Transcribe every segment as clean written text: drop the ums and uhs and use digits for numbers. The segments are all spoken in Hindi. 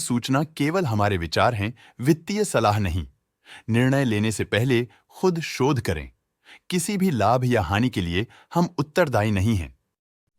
सूचना केवल हमारे विचार हैं, वित्तीय सलाह नहीं। निर्णय लेने से पहले खुद शोध करें। किसी भी लाभ या हानि के लिए हम उत्तरदायी नहीं हैं।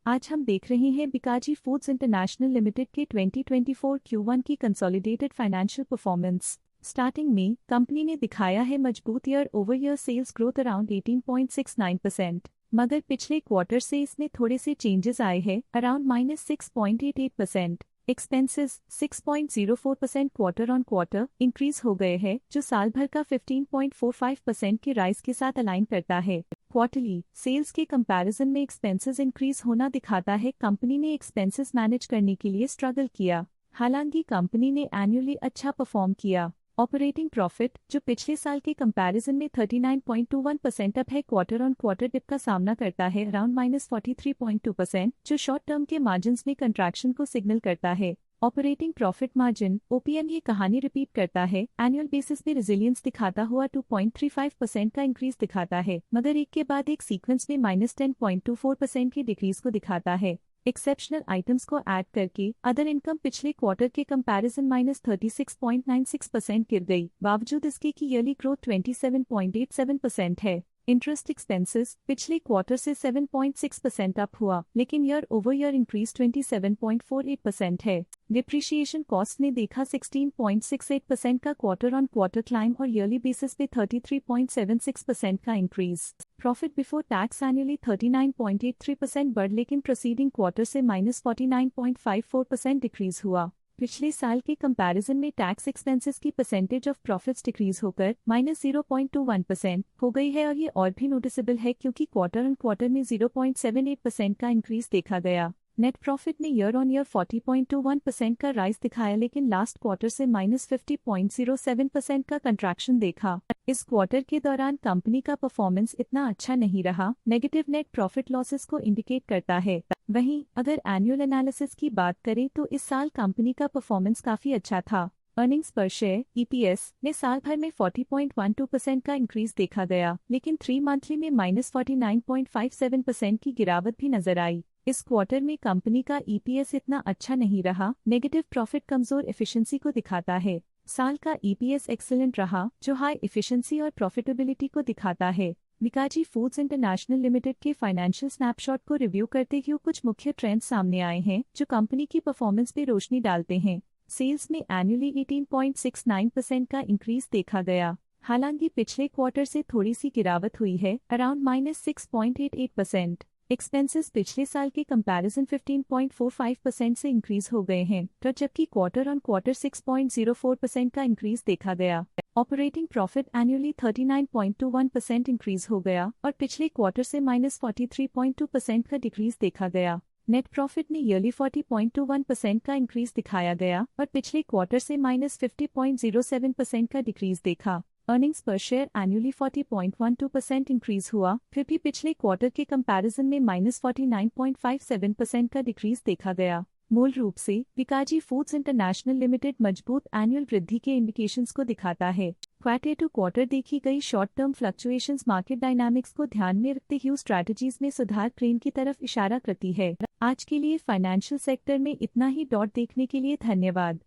आज हम देख रहे हैं बिकाजी फूड्स इंटरनेशनल लिमिटेड के 2024 Q1 की कंसोलिडेटेड फाइनेंशियल परफॉर्मेंस। स्टार्टिंग में कंपनी ने दिखाया है मजबूत year over year sales growth around 18.69%, मगर पिछले क्वार्टर से इसमें थोड़े से चेंजेस आए हैं around -6.88%। Expenses 6.04% quarter on quarter increase हो गए हैं, जो साल भर का 15.45% के राइज के साथ अलाइन करता है। क्वार्टरली सेल्स के कंपैरिजन में एक्सपेंसेस इंक्रीज होना दिखाता है कंपनी ने एक्सपेंसेस मैनेज करने के लिए स्ट्रगल किया। हालांकि कंपनी ने एनुअली अच्छा परफॉर्म किया। ऑपरेटिंग प्रॉफिट, जो पिछले साल के कंपैरिजन में 39.21% अप है, क्वार्टर ऑन क्वार्टर डिप का सामना करता है अराउंड -43.2%, जो शॉर्ट टर्म के मार्जिन्स में कंट्रैक्शन को सिग्नल करता है। ऑपरेटिंग प्रॉफिट मार्जिन OPM ये कहानी रिपीट करता है, एनुअल बेसिस में रेजिलियंस दिखाता हुआ 2.35% का इंक्रीज दिखाता है, मगर एक के बाद एक सीक्वेंस में -10.24% की डिक्रीज को दिखाता है। एक्सेप्शनल आइटम्स को ऐड करके अदर इनकम पिछले क्वार्टर के कंपैरिजन -36.96% गिर गई, बावजूद इसके कि ईयरली ग्रोथ 27.87% है। इंटरेस्ट एक्सपेंसेस पिछले क्वार्टर से 7.6% अप हुआ, लेकिन ईयर ओवर ईयर इंक्रीज 27.48% है। डिप्रिशिएशन कॉस्ट ने देखा 16.68% का क्वार्टर ऑन क्वार्टर क्लाइम और ईयरली बेसिस पे 33.76% का increase. Profit before tax annually 39.83% बढ़, लेकिन प्रोसीडिंग क्वार्टर से -49.54% डिक्रीज हुआ। पिछले साल के कंपैरिजन में टैक्स एक्सपेंसेस की परसेंटेज ऑफ प्रॉफिट्स डिक्रीज होकर -0.21% हो गई है, और ये और भी नोटिसेबल है क्योंकि क्वार्टर ऑन क्वार्टर में 0.78% का इंक्रीज देखा गया। नेट प्रॉफिट ने ईयर ऑन ईयर 40.21% का राइज दिखाया, लेकिन लास्ट क्वार्टर से -50.07% का कंट्रैक्शन देखा। इस क्वार्टर के दौरान कंपनी का परफॉर्मेंस इतना अच्छा नहीं रहा, नेगेटिव नेट प्रॉफिट लॉसेस को इंडिकेट करता है। वहीं अगर एनुअल एनालिसिस की बात करें तो इस साल कंपनी का परफॉर्मेंस काफी अच्छा था। अर्निंग्स पर शेयर EPS में साल भर में 40.12% का इंक्रीज देखा गया, लेकिन 3 मंथली में -49.57% की गिरावट भी नजर आई। इस क्वार्टर में कंपनी का EPS इतना अच्छा नहीं रहा, नेगेटिव प्रॉफिट कमजोर एफिशिएंसी को दिखाता है। साल का EPS एक्सीलेंट रहा, जो हाई एफिशिएंसी और प्रॉफिटेबिलिटी को दिखाता है। बिकाजी फूड्स इंटरनेशनल लिमिटेड के फाइनेंशियल स्नैपशॉट को रिव्यू करते हुए कुछ मुख्य ट्रेंड्स सामने आए हैं, जो कंपनी की परफॉर्मेंस पे रोशनी डालते हैं। सेल्स में एनुअली 18.69% का इंक्रीज देखा गया। हालांकि पिछले क्वार्टर से थोड़ी सी गिरावट हुई है अराउंड -6.88%। एक्सपेंसेस पिछले साल के कंपैरिजन 15.45% से इंक्रीज हो गए हैं, तो जबकि क्वार्टर ऑन क्वार्टर 6.04% का इंक्रीज देखा गया। ऑपरेटिंग प्रॉफिट एनुअली 39.21% इंक्रीज हो गया और पिछले क्वार्टर से -43.2% का डिक्रीज देखा गया। नेट प्रॉफिट ने ईयरली 40.21% का इंक्रीज दिखाया गया और पिछले क्वार्टर से -50.07% का डिक्रीज देखा। अर्निंग्स पर शेयर एनुअली 40.12% इंक्रीज हुआ, फिर भी पिछले क्वार्टर के कंपैरिजन में -49.57% का डिक्रीज देखा गया। मूल रूप से बिकाजी फूड्स इंटरनेशनल लिमिटेड मजबूत एनुअल वृद्धि के इंडिकेशंस को दिखाता है। क्वार्टर टू क्वार्टर देखी गई short term fluctuations market dynamics को ध्यान में रखते हुए स्ट्रैटेजीज में सुधार ट्रेंड की तरफ इशारा करती है। आज के लिए फाइनेंशियल सेक्टर में इतना ही। देखने के लिए धन्यवाद।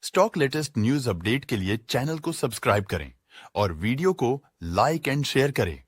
स्टॉक लेटेस्ट न्यूज अपडेट के लिए चैनल को सब्सक्राइब करें और वीडियो को लाइक एंड शेयर करें।